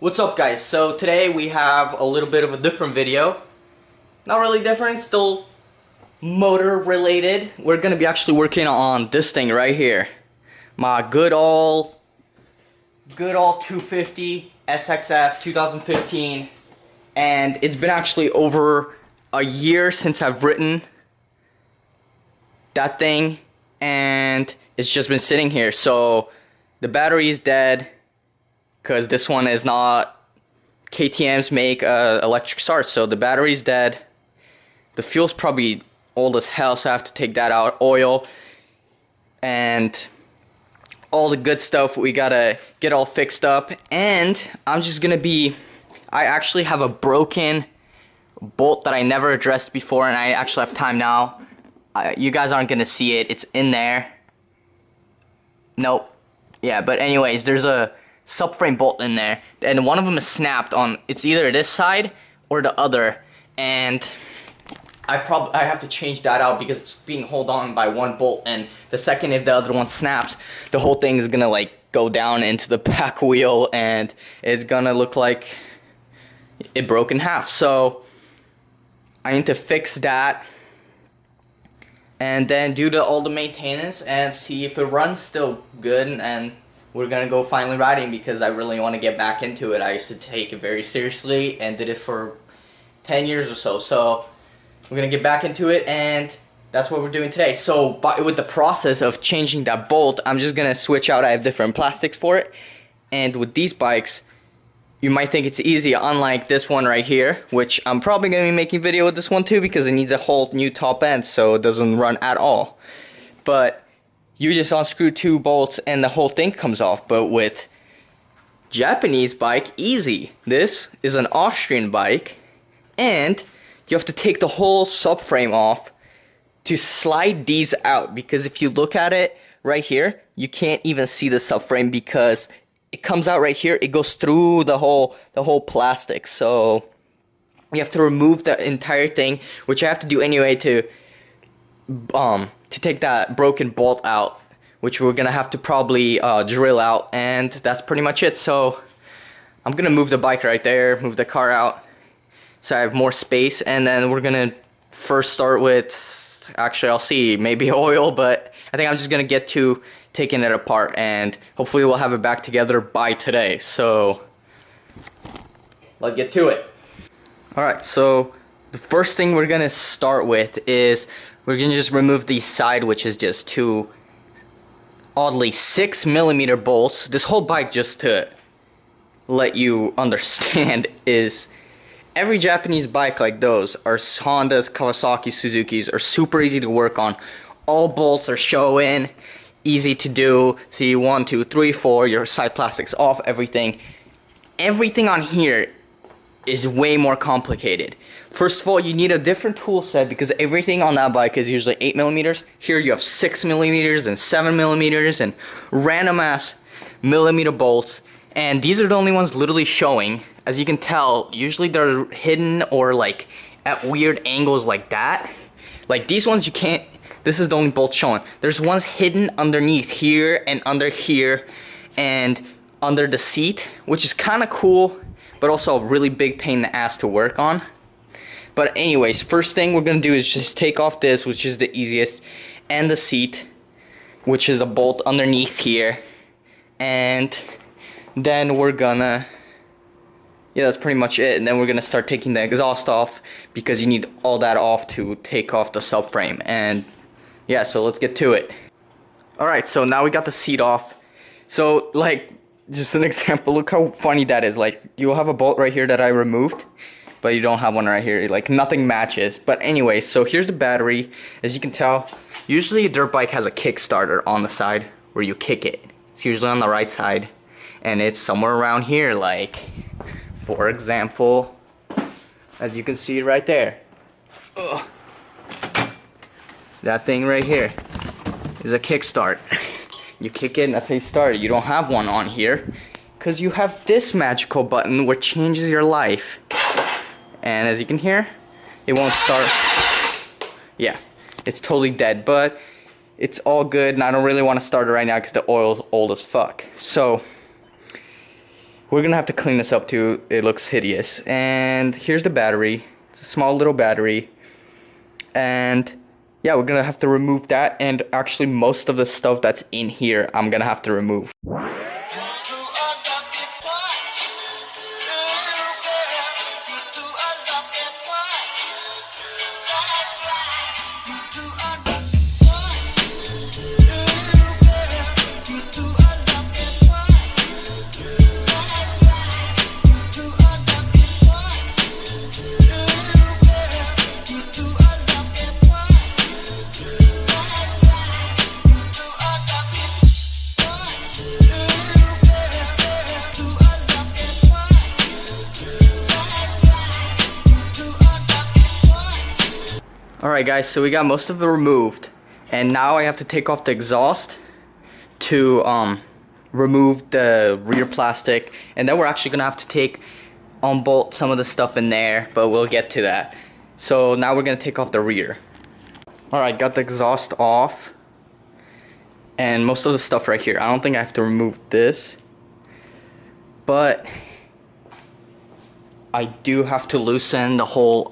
What's up, guys? So today we have a little bit of a different video. Not really different, still motor related. We're gonna be actually working on this thing right here. My good old 250 SXF 2015, and it's been actually over a year since I've written that thing, and it's just been sitting here. So the battery is dead because this one is not KTM's make electric start, so the battery's dead. The fuel's probably old as hell, so I have to take that out. Oil and all the good stuff we gotta get all fixed up. And I'm just gonna be, I actually have a broken bolt that I never addressed before, and I actually have time now. You guys aren't gonna see it, it's in there. Nope. Yeah, but anyways, there's a subframe bolt in there, and one of them is snapped on, it's either this side or the other, and I have to change that out because it's being held on by one bolt, and the second if the other one snaps, the whole thing is gonna like go down into the back wheel, and it's gonna look like it broke in half. So I need to fix that and then do all the maintenance and see if it runs still good, and we're gonna go finally riding because I really want to get back into it. I used to take it very seriously and did it for 10 years or so. So we're gonna get back into it, and that's what we're doing today. So with the process of changing that bolt, I'm just gonna switch out. I have different plastics for it, and with these bikes, you might think it's easy, unlike this one right here, which I'm probably gonna be making a video with this one too because it needs a whole new top end, so it doesn't run at all. But you just unscrew two bolts and the whole thing comes off. But with Japanese bike, easy. This is an Austrian bike, and you have to take the whole subframe off to slide these out, because if you look at it right here, you can't even see the subframe because it comes out right here. It goes through the whole plastic. So you have to remove the entire thing, which I have to do anyway to take that broken bolt out, which we're gonna have to probably drill out, and that's pretty much it. So I'm gonna move the bike right there, move the car out so I have more space, and then we're gonna first start with, actually I'll see, maybe oil, but I think I'm just gonna get to taking it apart, and hopefully we'll have it back together by today. So let's get to it. Alright, so the first thing we're gonna start with is we're gonna just remove the side, which is just two oddly 6mm bolts. This whole bike, just to let you understand, is every Japanese bike like those are Hondas, Kawasaki, Suzuki's, are super easy to work on. All bolts are show-in, easy to do. See, 1, 2, 3, 4, your side plastics off, everything. Everything on here is way more complicated. First of all, you need a different tool set because everything on that bike is usually 8mm. Here you have 6mm and 7mm and random ass millimeter bolts, and these are the only ones literally showing. As you can tell, usually they're hidden or like at weird angles like that. Like these ones you can't, this is the only bolt showing. There's ones hidden underneath here and under here and under the seat, which is kind of cool, but also a really big pain in the ass to work on. But anyways, first thing we're gonna do is just take off this, which is the easiest, and the seat, which is a bolt underneath here, and then we're gonna, yeah, that's pretty much it. And then we're gonna start taking the exhaust off because you need all that off to take off the subframe. And yeah, so let's get to it. Alright, so now we got the seat off. So like, just an example, look how funny that is. Like, you'll have a bolt right here that I removed, but you don't have one right here. Like, nothing matches. But anyway, so here's the battery. As you can tell, usually a dirt bike has a Kickstarter on the side where you kick it. It's usually on the right side, and it's somewhere around here. Like, for example, as you can see right there. Ugh. That thing right here is a kickstart. You kick it and that's how you start it. You don't have one on here because you have this magical button which changes your life. And as you can hear, it won't start. Yeah, it's totally dead, but it's all good, and I don't really want to start it right now because the oil's old as fuck. So we're gonna have to clean this up too. It looks hideous. And here's the battery. It's a small little battery. And yeah, we're gonna have to remove that, and actually most of the stuff that's in here I'm gonna have to remove. Alright guys, so we got most of it removed, and now I have to take off the exhaust to remove the rear plastic, and then we're actually gonna have to unbolt some of the stuff in there, but we'll get to that. So now we're gonna take off the rear. Alright, got the exhaust off and most of the stuff right here. I don't think I have to remove this, but I do have to loosen the whole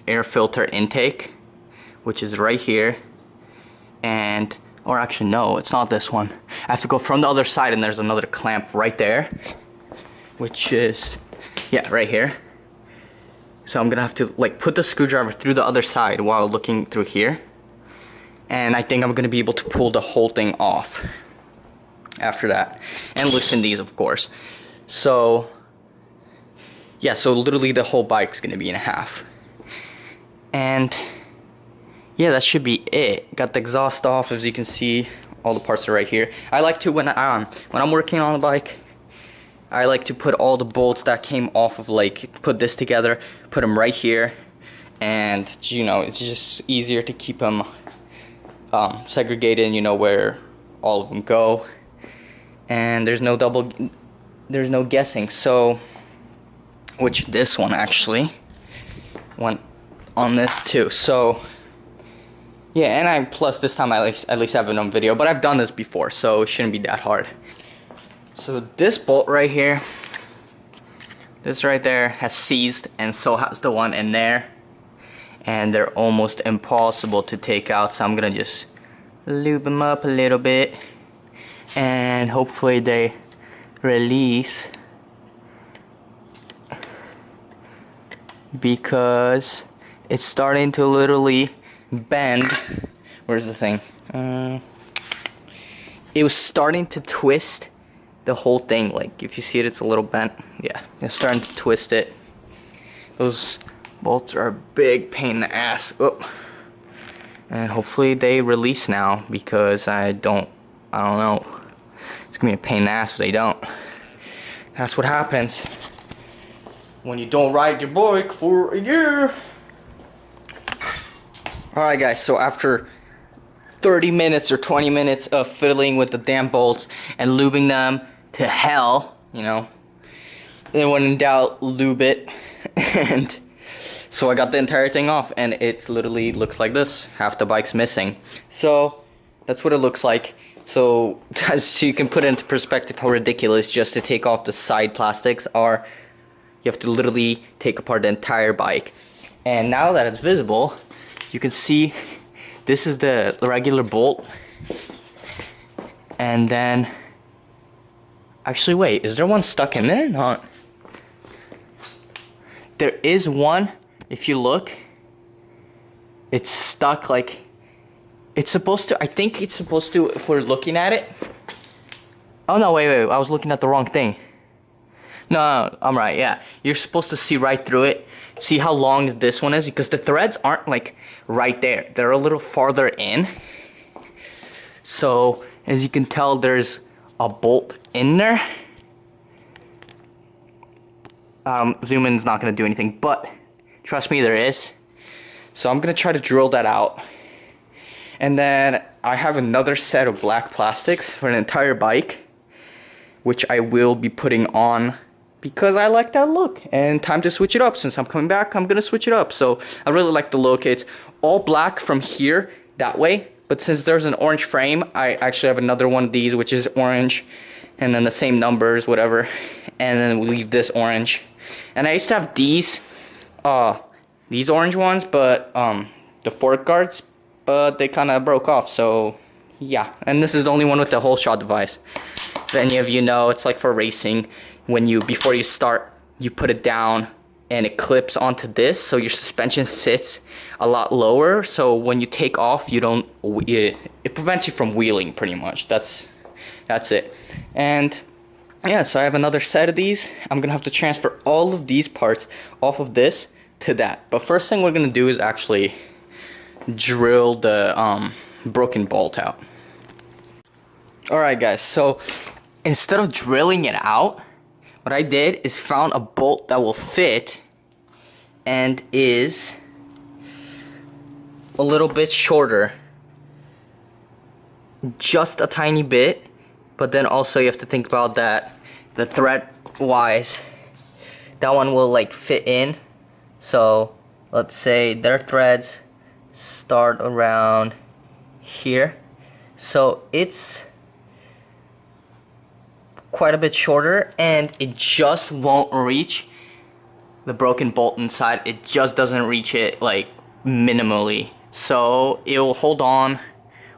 air filter intake, which is right here. And, or actually no, it's not this one. I have to go from the other side, and there's another clamp right there, which is, yeah, right here. So I'm gonna have to like put the screwdriver through the other side while looking through here. And I think I'm gonna be able to pull the whole thing off after that. And loosen these, of course. So, yeah, so literally the whole bike's gonna be in half. And yeah, that should be it. Got the exhaust off, as you can see. All the parts are right here. I like to, when I'm working on a bike, I like to put all the bolts that came off of, like, put this together, put them right here, and you know, it's just easier to keep them segregated, you know, where all of them go, and there's no guessing. So, which this one actually went on this too. So yeah, and plus this time I at least have it on video, but I've done this before, so it shouldn't be that hard. So this bolt right here, this right there has seized, and so has the one in there, and they're almost impossible to take out. So I'm gonna just lube them up a little bit, and hopefully they release, because it's starting to literally bend. Where's the thing? It was starting to twist the whole thing. Like, if you see it, it's a little bent. Yeah, it's starting to twist it. Those bolts are a big pain in the ass. Oh. And hopefully they release now, because I don't know. It's gonna be a pain in the ass if they don't. That's what happens when you don't ride your bike for a year. Alright guys, so after 30 minutes or 20 minutes of fiddling with the damn bolts and lubing them to hell, you know, then when in doubt, lube it. And so I got the entire thing off, and it literally looks like this. Half the bike's missing. So that's what it looks like. So you can put it into perspective how ridiculous just to take off the side plastics are. You have to literally take apart the entire bike. And now that it's visible, you can see this is the regular bolt. And then, actually wait, is there one stuck in there or not? There is one, if you look. It's stuck, like, it's supposed to, I think it's supposed to, if we're looking at it. Oh no, wait, I was looking at the wrong thing. No, I'm right, yeah. You're supposed to see right through it. See how long this one is? Because the threads aren't like right there. They're a little farther in. So, as you can tell, there's a bolt in there. Zoom in is not going to do anything, but trust me, there is. So I'm going to try to drill that out. And then I have another set of black plastics for an entire bike, which I will be putting on because I like that look, and time to switch it up. Since I'm coming back, I'm gonna switch it up. So I really like the look. It's all black from here that way, but since there's an orange frame, I actually have another one of these which is orange, and then the same numbers, whatever, and then we leave this orange. And I used to have these orange ones, but the fork guards, but they kind of broke off, so yeah. And this is the only one with the whole shot device. If any of you know, it's like for racing, when before you start, you put it down and it clips onto this, so your suspension sits a lot lower, so when you take off, you don't, it prevents you from wheeling pretty much. That's it. And yeah, so I have another set of these. I'm gonna have to transfer all of these parts off of this to that. But first thing we're gonna do is actually drill the broken bolt out. Alright guys, so instead of drilling it out, what I did is found a bolt that will fit and is a little bit shorter. Just a tiny bit, but then also you have to think about that the thread wise, that one will like fit in. So let's say their threads start around here, so it's quite a bit shorter, and it just won't reach the broken bolt inside. It just doesn't reach it like minimally, so it will hold on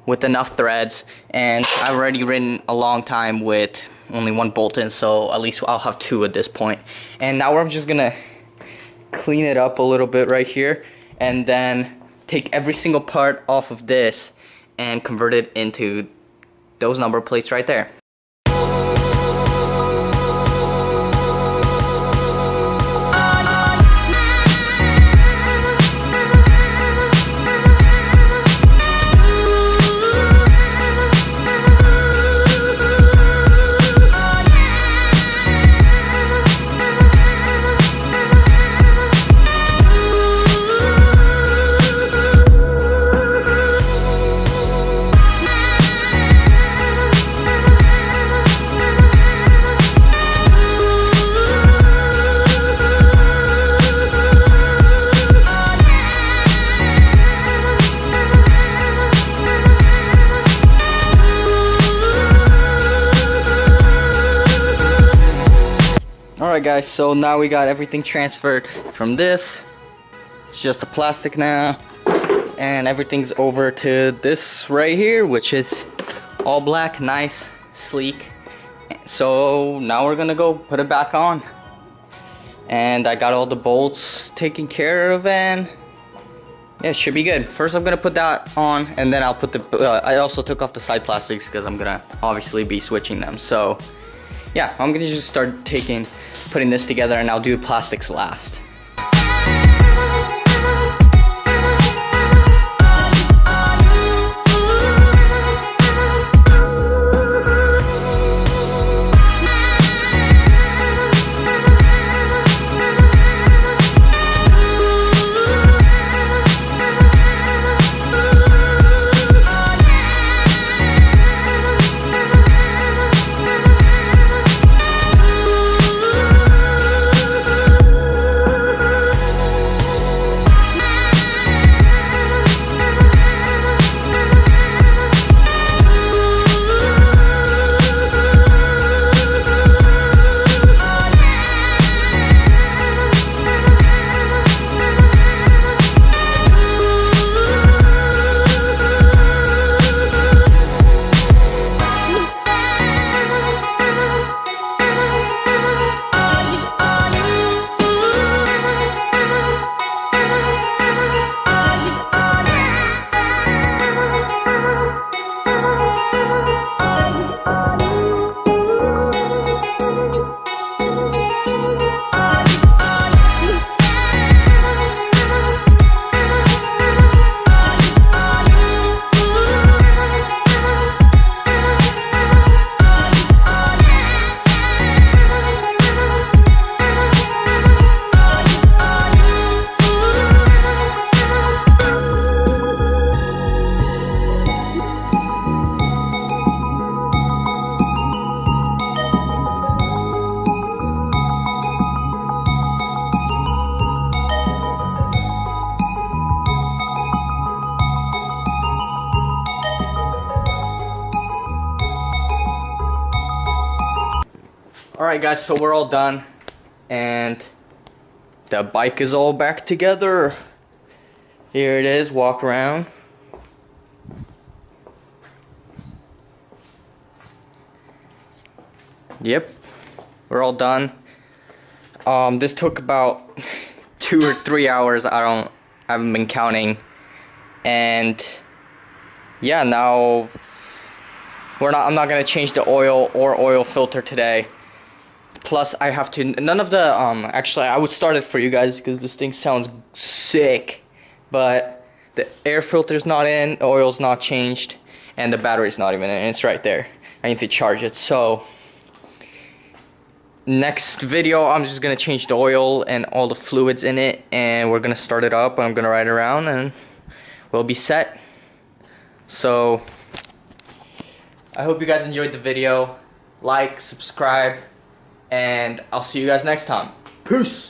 with enough threads. And I've already ridden a long time with only one bolt in, so at least I'll have two at this point. And now we're just gonna clean it up a little bit right here, and then take every single part off of this and convert it into those number plates right there. Alright guys, so now we got everything transferred from this. It's just a plastic now, and everything's over to this right here, which is all black, nice, sleek. So now we're gonna go put it back on, and I got all the bolts taken care of, and yeah, it should be good. First I'm gonna put that on, and then I'll put the I also took off the side plastics because I'm gonna obviously be switching them. So yeah, I'm gonna just start putting this together, and I'll do plastics last. Alright guys, so we're all done and the bike is all back together. Here it is, walk around. Yep, we're all done. This took about 2 or 3 hours. I haven't been counting. And yeah, now I'm not gonna change the oil or oil filter today. Plus I have to, none of the, actually I would start it for you guys because this thing sounds sick. But the air filter's not in, the oil's not changed, and the battery's not even in, it's right there. I need to charge it, so next video I'm just gonna change the oil and all the fluids in it, and we're gonna start it up, and I'm gonna ride around and we'll be set. So I hope you guys enjoyed the video. Like, subscribe, and I'll see you guys next time. Peace.